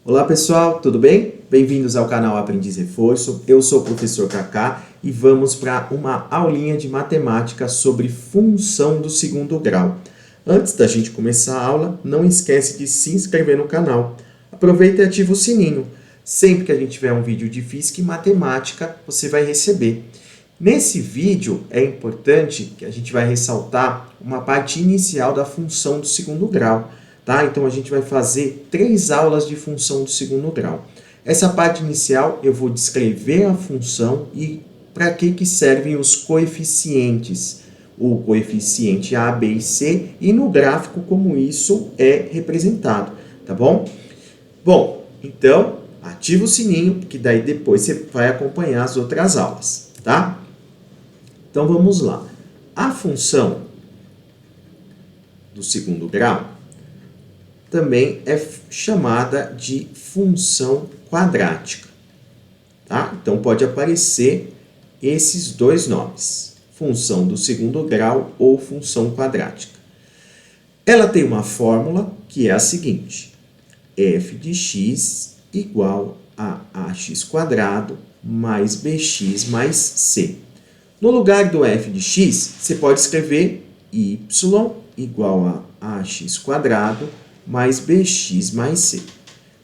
Olá pessoal, tudo bem? Bem-vindos ao canal Aprendiz Reforço. Eu sou o professor Kaká e vamos para uma aulinha de matemática sobre função do segundo grau. Antes da gente começar a aula, não esquece de se inscrever no canal. Aproveita e ativa o sininho. Sempre que a gente tiver um vídeo de física e matemática, você vai receber. Nesse vídeo é importante que a gente vai ressaltar uma parte inicial da função do segundo grau. Tá? Então, a gente vai fazer 3 aulas de função do segundo grau. Essa parte inicial eu vou descrever a função e para que servem os coeficientes. O coeficiente A, B e C e no gráfico como isso é representado, tá bom? Bom, então ativa o sininho que daí depois você vai acompanhar as outras aulas, tá? Então vamos lá. A função do segundo grau também é chamada de função quadrática, tá? Então, pode aparecer esses dois nomes, função do segundo grau ou função quadrática. Ela tem uma fórmula que é a seguinte, f de x igual a ax quadrado mais bx mais c. No lugar do f de x, você pode escrever y igual a ax quadrado mais bx mais c,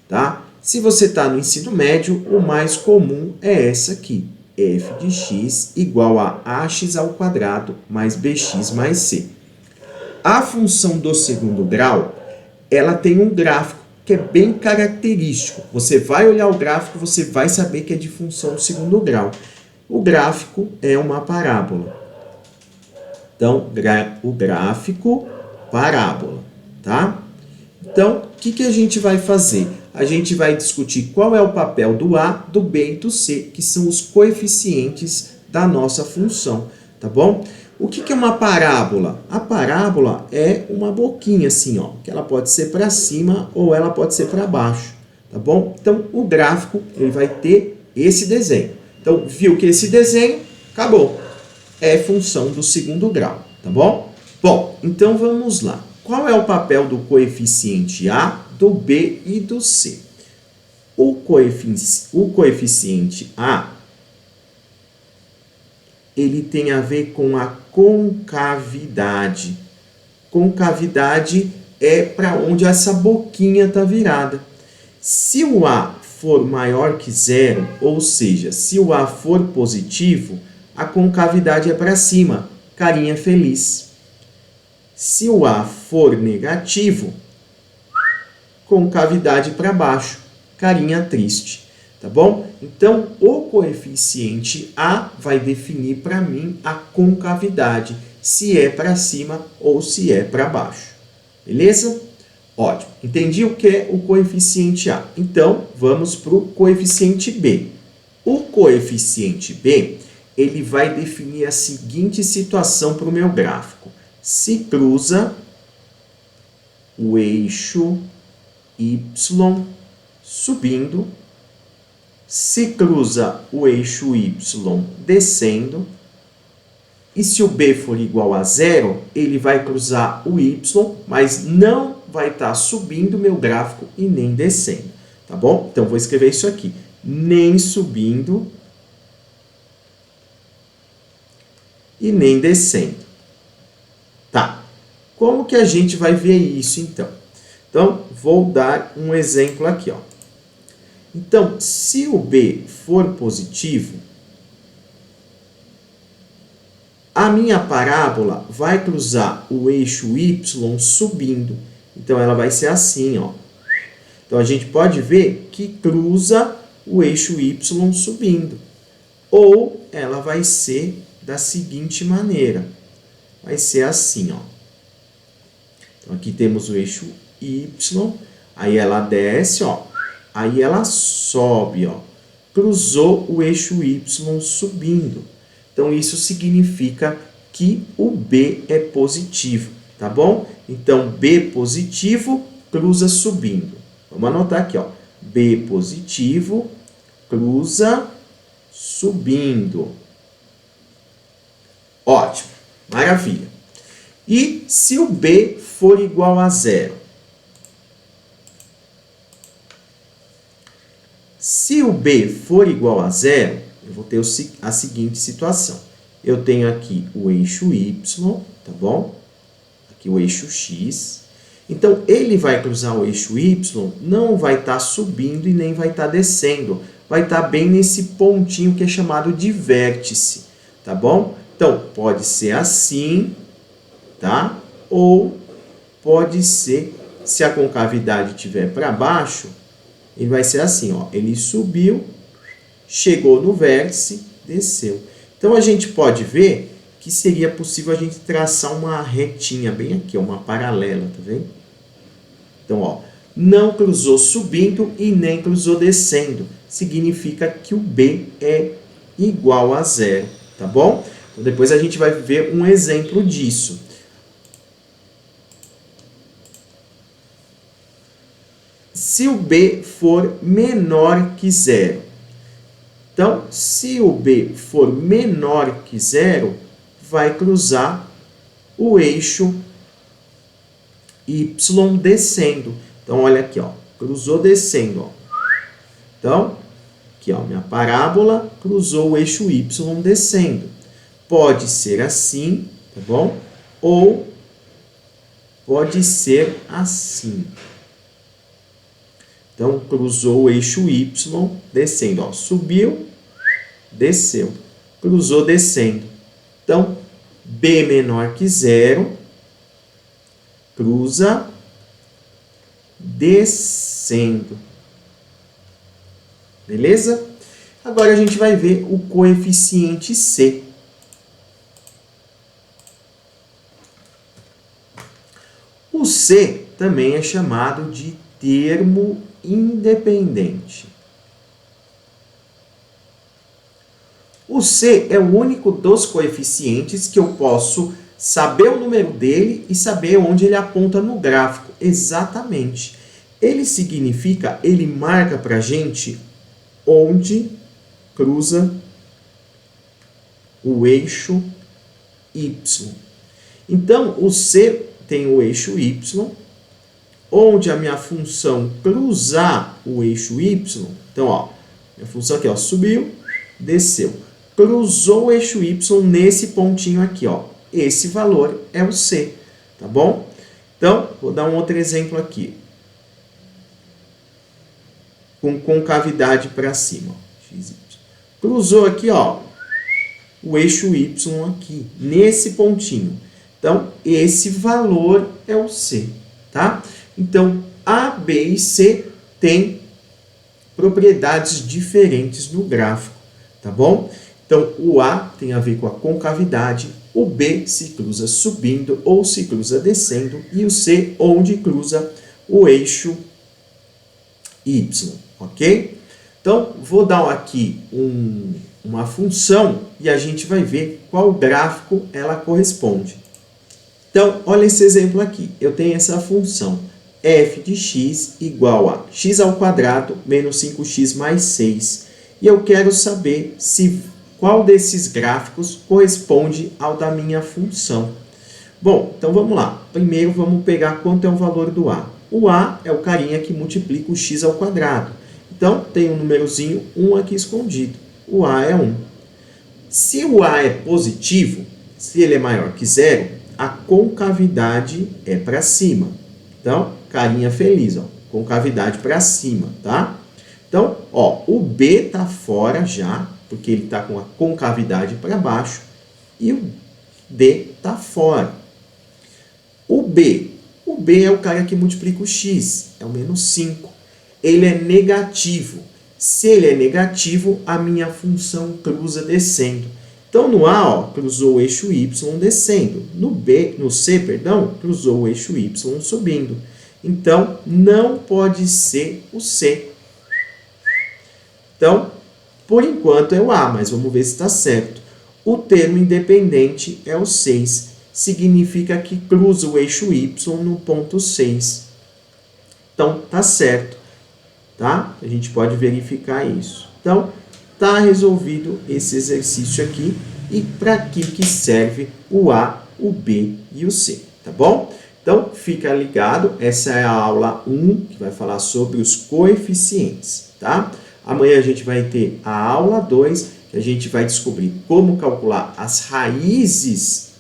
tá? Se você está no ensino médio, o mais comum é essa aqui, f de x igual a ax ao quadrado mais bx mais c. A função do segundo grau, ela tem um gráfico que é bem característico. Você vai olhar o gráfico, você vai saber que é de função do segundo grau. O gráfico é uma parábola. Então, o gráfico, parábola, tá? Então, o que a gente vai fazer? A gente vai discutir qual é o papel do A, do B e do C, que são os coeficientes da nossa função, tá bom? O que é uma parábola? A parábola é uma boquinha assim, ó, que ela pode ser para cima ou ela pode ser para baixo, tá bom? Então, o gráfico ele vai ter esse desenho. Então, viu que esse desenho, acabou. É função do segundo grau, tá bom? Bom, então vamos lá. Qual é o papel do coeficiente A, do B e do C? O coeficiente A, ele tem a ver com a concavidade. Concavidade é para onde essa boquinha está virada. Se o A for maior que zero, ou seja, se o A for positivo, a concavidade é para cima, carinha feliz. Se o A for negativo, concavidade para baixo, carinha triste, tá bom? Então, o coeficiente A vai definir para mim a concavidade, se é para cima ou se é para baixo, beleza? Ótimo, entendi o que é o coeficiente A. Então, vamos para o coeficiente B. O coeficiente B, ele vai definir a seguinte situação para o meu gráfico. Se cruza o eixo y subindo, se cruza o eixo y descendo, e se o b for igual a zero, ele vai cruzar o y, mas não vai estar subindo meu gráfico e nem descendo, tá bom? Então, vou escrever isso aqui, nem subindo e nem descendo. Tá, como que a gente vai ver isso, então? Então, vou dar um exemplo aqui, ó. Então, se o B for positivo, a minha parábola vai cruzar o eixo Y subindo. Então, ela vai ser assim, ó. Então, a gente pode ver que cruza o eixo Y subindo. Ou ela vai ser da seguinte maneira. Vai ser assim, ó. Então, aqui temos o eixo Y, aí ela desce, ó. Aí ela sobe, ó. Cruzou o eixo Y subindo. Então, isso significa que o B é positivo, tá bom? Então, B positivo, cruza subindo. Vamos anotar aqui, ó. B positivo, cruza subindo. Ótimo, maravilha. E se o B for igual a zero? Se o b for igual a zero, eu vou ter a seguinte situação. Eu tenho aqui o eixo y, tá bom? Aqui o eixo x. Então, ele vai cruzar o eixo y, não vai estar subindo e nem vai estar descendo. Vai estar bem nesse pontinho que é chamado de vértice, tá bom? Então, pode ser assim, tá? Ou pode ser, se a concavidade estiver para baixo, ele vai ser assim, ó. Ele subiu, chegou no vértice, desceu. Então, a gente pode ver que seria possível a gente traçar uma retinha bem aqui, uma paralela, tá vendo? Então, ó, não cruzou subindo e nem cruzou descendo. Significa que o b é igual a zero, tá bom? Então, depois a gente vai ver um exemplo disso. Se o b for menor que zero. Então, se o b for menor que zero, vai cruzar o eixo y descendo. Então, olha aqui, ó, cruzou descendo. Ó. Então, aqui, ó, minha parábola cruzou o eixo y descendo. Pode ser assim, tá bom? Ou pode ser assim. Então, cruzou o eixo y descendo. Ó, subiu, desceu. Cruzou descendo. Então, b menor que zero, cruza descendo. Beleza? Agora a gente vai ver o coeficiente c. O c também é chamado de termo independente. O c é o único dos coeficientes que eu posso saber o número dele e saber onde ele aponta no gráfico. Exatamente. Ele significa, ele marca para a gente onde cruza o eixo y. Então, o c tem o eixo y, onde a minha função cruzar o eixo y, então, ó, minha função aqui, ó, subiu, desceu. Cruzou o eixo y nesse pontinho aqui, ó. Esse valor é o c, tá bom? Então, vou dar um outro exemplo aqui. Com concavidade para cima, ó, x, y. Cruzou aqui, ó, o eixo y aqui, nesse pontinho. Então, esse valor é o c, tá? Então, A, B e C têm propriedades diferentes no gráfico, tá bom? Então, o A tem a ver com a concavidade, o B se cruza subindo ou se cruza descendo, e o C onde cruza o eixo Y, ok? Então, vou dar aqui uma função e a gente vai ver qual gráfico ela corresponde. Então, olha esse exemplo aqui. Eu tenho essa função f de x igual a x ao quadrado menos 5x mais 6. E eu quero saber qual desses gráficos corresponde ao da minha função. Bom, então vamos lá. Primeiro vamos pegar quanto é o valor do a. O a é o carinha que multiplica o x ao quadrado. Então, tem um númerozinho 1 aqui escondido. O a é 1. Se o a é positivo, se ele é maior que zero, a concavidade é para cima. Então, carinha feliz, ó, concavidade para cima, tá? Então, ó, o B tá fora já, porque ele tá com a concavidade para baixo, e o D tá fora. O B é o cara que multiplica o x, é o menos 5. Ele é negativo. Se ele é negativo, a minha função cruza descendo. Então, no A, ó, cruzou o eixo y descendo. No C, cruzou o eixo y subindo. Então, não pode ser o C. Então, por enquanto é o A, mas vamos ver se está certo. O termo independente é o 6. Significa que cruza o eixo y no ponto 6. Então, tá certo. Tá? A gente pode verificar isso. Então, tá resolvido esse exercício aqui. E para que serve o A, o B e o C, tá bom? Então, fica ligado. Essa é a aula 1, que vai falar sobre os coeficientes, tá? Amanhã a gente vai ter a aula 2, que a gente vai descobrir como calcular as raízes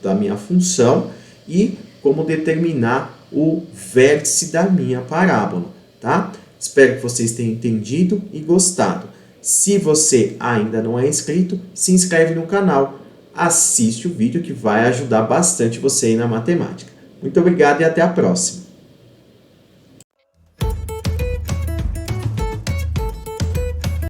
da minha função e como determinar o vértice da minha parábola, tá? Espero que vocês tenham entendido e gostado. Se você ainda não é inscrito, se inscreve no canal. Assiste o vídeo que vai ajudar bastante você aí na matemática. Muito obrigado e até a próxima.